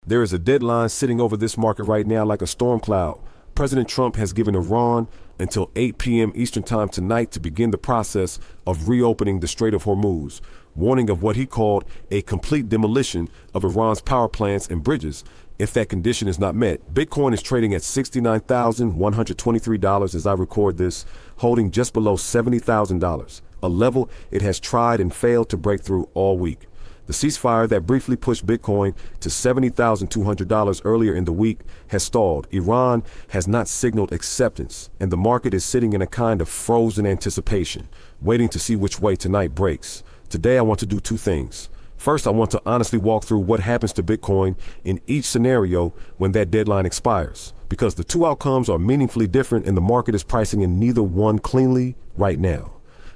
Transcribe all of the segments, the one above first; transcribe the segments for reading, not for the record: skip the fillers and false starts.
There is a deadline sitting over this market right now like a storm cloud. President Trump has given Iran until 8 p.m. Eastern Time tonight to begin the process of reopening the Strait of Hormuz, warning of what he called a complete demolition of Iran's power plants and bridges if that condition is not met. Bitcoin is trading at $69,123 as I record this, holding just below $70,000, a level it has tried and failed to break through all week. The ceasefire that briefly pushed Bitcoin to $70,200 earlier in the week has stalled. Iran has not signaled acceptance, and the market is sitting in a kind of frozen anticipation, waiting to see which way tonight breaks. Today I want to do two things. First, I want to honestly walk through what happens to Bitcoin in each scenario when that deadline expires, because the two outcomes are meaningfully different and the market is pricing in neither one cleanly right now.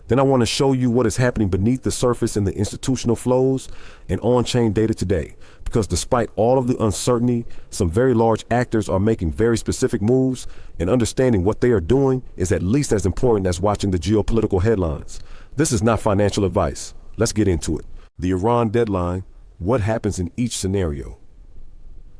Then I want to show you what is happening beneath the surface in the institutional flows and on-chain data today, because despite all of the uncertainty, some very large actors are making very specific moves, and understanding what they are doing is at least as important as watching the geopolitical headlines. This is not financial advice. Let's get into it. The Iran deadline, what happens in each scenario?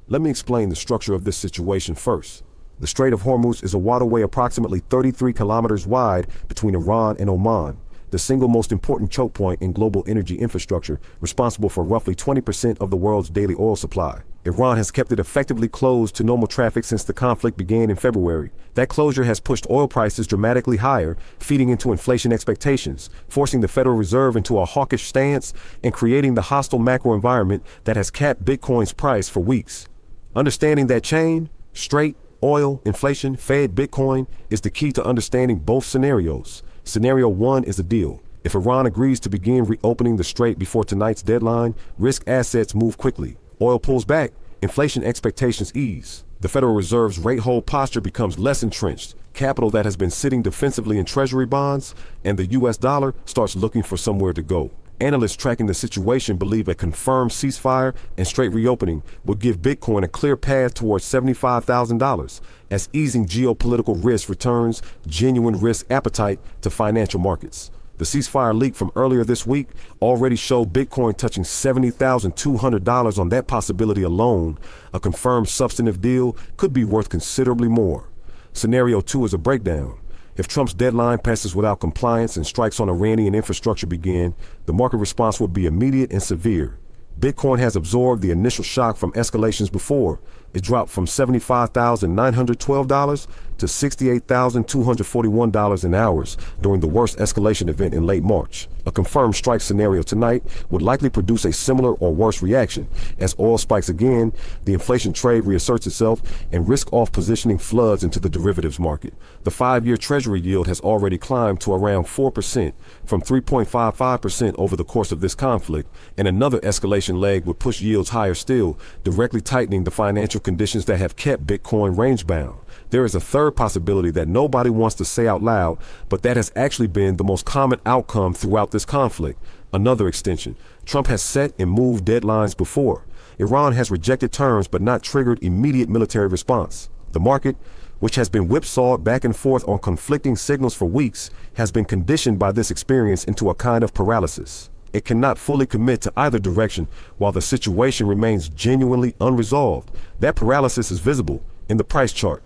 Let me explain the structure of this situation first. The Strait of Hormuz is a waterway approximately 33 kilometers wide between Iran and Oman, the single most important choke point in global energy infrastructure, responsible for roughly 20% of the world's daily oil supply. Iran has kept it effectively closed to normal traffic since the conflict began in February. That closure has pushed oil prices dramatically higher, feeding into inflation expectations, forcing the Federal Reserve into a hawkish stance and creating the hostile macro environment that has capped Bitcoin's price for weeks. Understanding that chain, straight, oil, inflation, Fed, Bitcoin, is the key to understanding both scenarios. Scenario one is a deal. If Iran agrees to begin reopening the strait before tonight's deadline, risk assets move quickly. Oil pulls back, inflation expectations ease. The Federal Reserve's rate hold posture becomes less entrenched. Capital that has been sitting defensively in treasury bonds and the US dollar starts looking for somewhere to go. Analysts tracking the situation believe a confirmed ceasefire and straight reopening would give Bitcoin a clear path towards $75,000 as easing geopolitical risk returns genuine risk appetite to financial markets. The ceasefire leak from earlier this week already showed Bitcoin touching $70,200 on that possibility alone. A confirmed substantive deal could be worth considerably more. Scenario two is a breakdown. If Trump's deadline passes without compliance and strikes on Iranian infrastructure begin, the market response would be immediate and severe. Bitcoin has absorbed the initial shock from escalations before. It dropped from $75,912 to $68,241 in hours during the worst escalation event in late March. A confirmed strike scenario tonight would likely produce a similar or worse reaction. As oil spikes again, the inflation trade reasserts itself and risk-off positioning floods into the derivatives market. The 5-year Treasury yield has already climbed to around 4% from 3.55% over the course of this conflict, and another escalation leg would push yields higher still, directly tightening the financial conditions that have kept Bitcoin range-bound. There is a third possibility that nobody wants to say out loud, but that has actually been the most common outcome throughout this conflict. Another extension. Trump has set and moved deadlines before. Iran has rejected terms but not triggered immediate military response. The market, which has been whipsawed back and forth on conflicting signals for weeks, has been conditioned by this experience into a kind of paralysis. It cannot fully commit to either direction while the situation remains genuinely unresolved. That paralysis is visible in the price chart.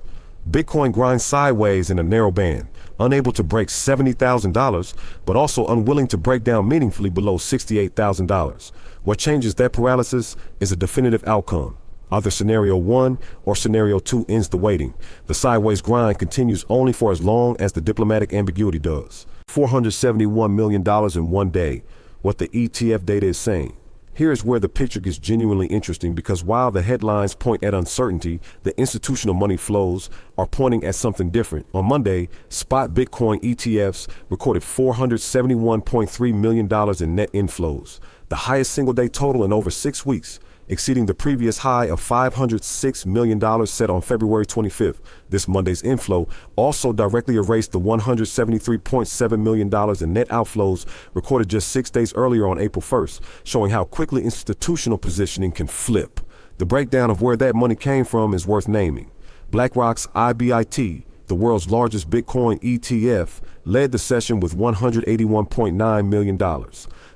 Bitcoin grinds sideways in a narrow band, unable to break $70,000, but also unwilling to break down meaningfully below $68,000. What changes that paralysis is a definitive outcome. Either scenario one or scenario two ends the waiting. The sideways grind continues only for as long as the diplomatic ambiguity does. $471 million in one day, what the ETF data is saying. Here's where the picture gets genuinely interesting, because while the headlines point at uncertainty, the institutional money flows are pointing at something different. On Monday, spot Bitcoin ETFs recorded $471.3 million in net inflows, the highest single-day total in over 6 weeks, exceeding the previous high of $506 million set on February 25th. This Monday's inflow also directly erased the $173.7 million in net outflows recorded just 6 days earlier on April 1st, showing how quickly institutional positioning can flip. The breakdown of where that money came from is worth naming. BlackRock's IBIT, the world's largest Bitcoin ETF, led the session with $181.9 million.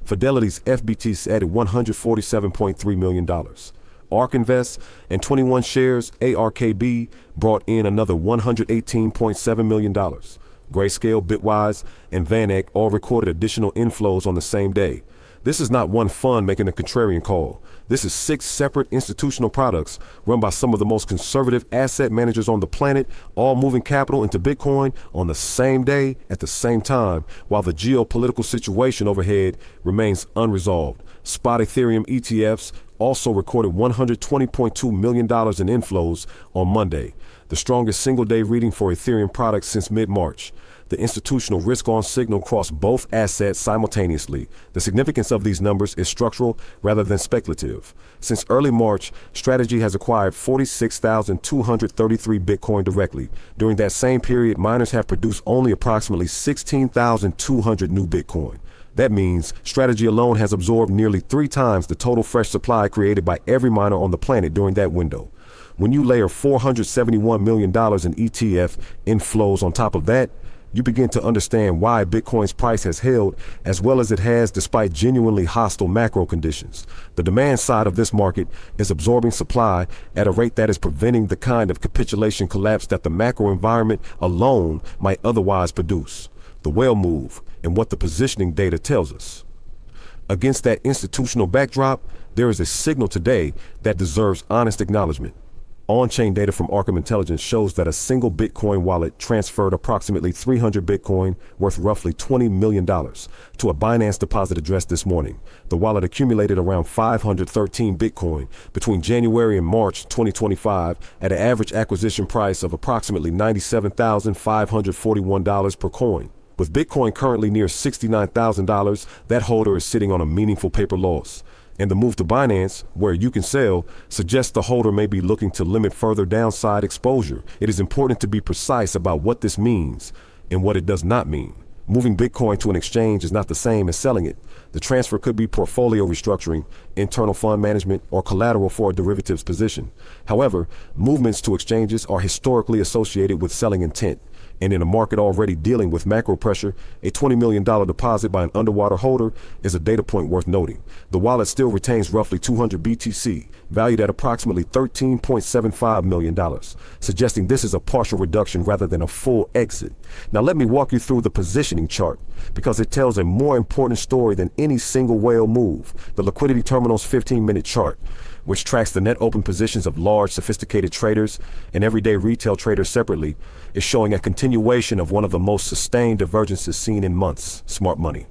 Fidelity's FBT added $147.3 million. ARK Invest, and 21 shares ARKB brought in another $118.7 million. Grayscale, Bitwise, and VanEck all recorded additional inflows on the same day. This is not one fund making a contrarian call. This is 6 separate institutional products run by some of the most conservative asset managers on the planet, all moving capital into Bitcoin on the same day at the same time, while the geopolitical situation overhead remains unresolved. Spot Ethereum ETFs also recorded $120.2 million in inflows on Monday, the strongest single-day reading for Ethereum products since mid-March. The institutional risk-on signal crossed both assets simultaneously. The significance of these numbers is structural rather than speculative. Since early March, Strategy has acquired 46,233 Bitcoin directly. During that same period, miners have produced only approximately 16,200 new Bitcoin. That means Strategy alone has absorbed nearly 3 times the total fresh supply created by every miner on the planet during that window. When you layer $471 million in ETF inflows on top of that, you begin to understand why Bitcoin's price has held as well as it has despite genuinely hostile macro conditions. The demand side of this market is absorbing supply at a rate that is preventing the kind of capitulation collapse that the macro environment alone might otherwise produce. The whale move and what the positioning data tells us. Against that institutional backdrop, there is a signal today that deserves honest acknowledgement. On-chain data from Arkham Intelligence shows that a single Bitcoin wallet transferred approximately 300 Bitcoin, worth roughly $20 million, to a Binance deposit address this morning. The wallet accumulated around 513 Bitcoin between January and March 2025 at an average acquisition price of approximately $97,541 per coin. With Bitcoin currently near $69,000, that holder is sitting on a meaningful paper loss. And the move to Binance, where you can sell, suggests the holder may be looking to limit further downside exposure. It is important to be precise about what this means and what it does not mean. Moving Bitcoin to an exchange is not the same as selling it. The transfer could be portfolio restructuring, internal fund management, or collateral for a derivatives position. However, movements to exchanges are historically associated with selling intent. And in a market already dealing with macro pressure, a $20 million deposit by an underwater holder is a data point worth noting. The wallet still retains roughly 200 BTC, valued at approximately $13.75 million, suggesting this is a partial reduction rather than a full exit. Now let me walk you through the positioning chart, because it tells a more important story than any single whale move. The Liquidity Terminal's 15-minute chart, which tracks the net open positions of large, sophisticated traders and everyday retail traders separately, is showing a continuation of one of the most sustained divergences seen in months: smart money.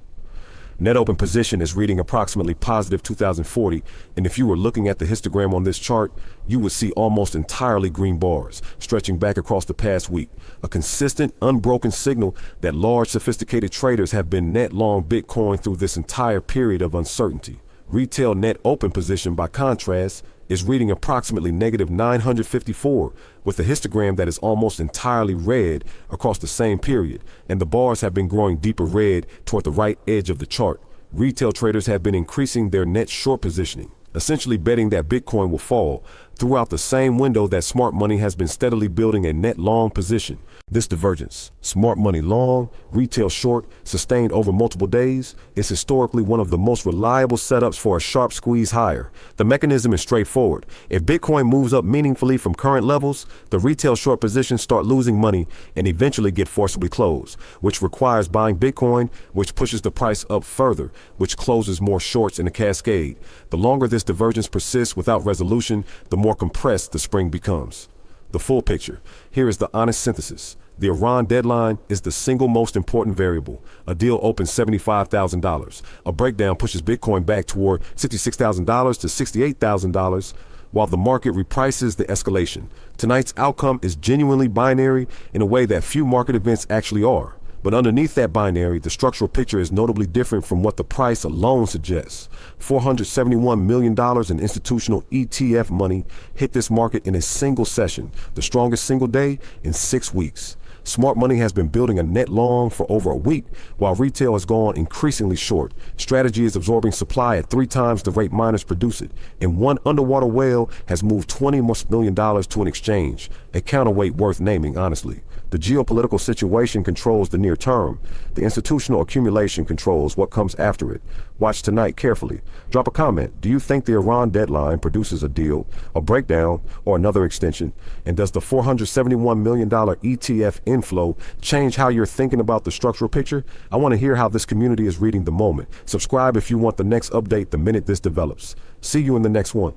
Net open position is reading approximately positive 2040, and if you were looking at the histogram on this chart, you would see almost entirely green bars stretching back across the past week, a consistent, unbroken signal that large, sophisticated traders have been net long Bitcoin through this entire period of uncertainty. Retail net open position, by contrast, is reading approximately negative 954, with a histogram that is almost entirely red across the same period, and the bars have been growing deeper red toward the right edge of the chart. Retail traders have been increasing their net short positioning, essentially betting that Bitcoin will fall, throughout the same window that smart money has been steadily building a net long position. This divergence, smart money long, retail short, sustained over multiple days, is historically one of the most reliable setups for a sharp squeeze higher. The mechanism is straightforward. If Bitcoin moves up meaningfully from current levels, the retail short positions start losing money and eventually get forcibly closed, which requires buying Bitcoin, which pushes the price up further, which closes more shorts in a cascade. The longer this divergence persists without resolution, the more compressed the spring becomes. The full picture. Here is the honest synthesis. The Iran deadline is the single most important variable. A deal opens $75,000. A breakdown pushes Bitcoin back toward $66,000 to $68,000, while the market reprices the escalation. Tonight's outcome is genuinely binary in a way that few market events actually are. But underneath that binary, the structural picture is notably different from what the price alone suggests. $471 million in institutional ETF money hit this market in a single session, the strongest single day in 6 weeks. Smart money has been building a net long for over a week, while retail has gone increasingly short. Strategy is absorbing supply at 3 times the rate miners produce it, and one underwater whale has moved $20 million to an exchange, a counterweight worth naming, honestly. The geopolitical situation controls the near term. The institutional accumulation controls what comes after it. Watch tonight carefully. Drop a comment. Do you think the Iran deadline produces a deal, a breakdown, or another extension? And does the $471 million ETF inflow change how you're thinking about the structural picture? I want to hear how this community is reading the moment. Subscribe if you want the next update the minute this develops. See you in the next one.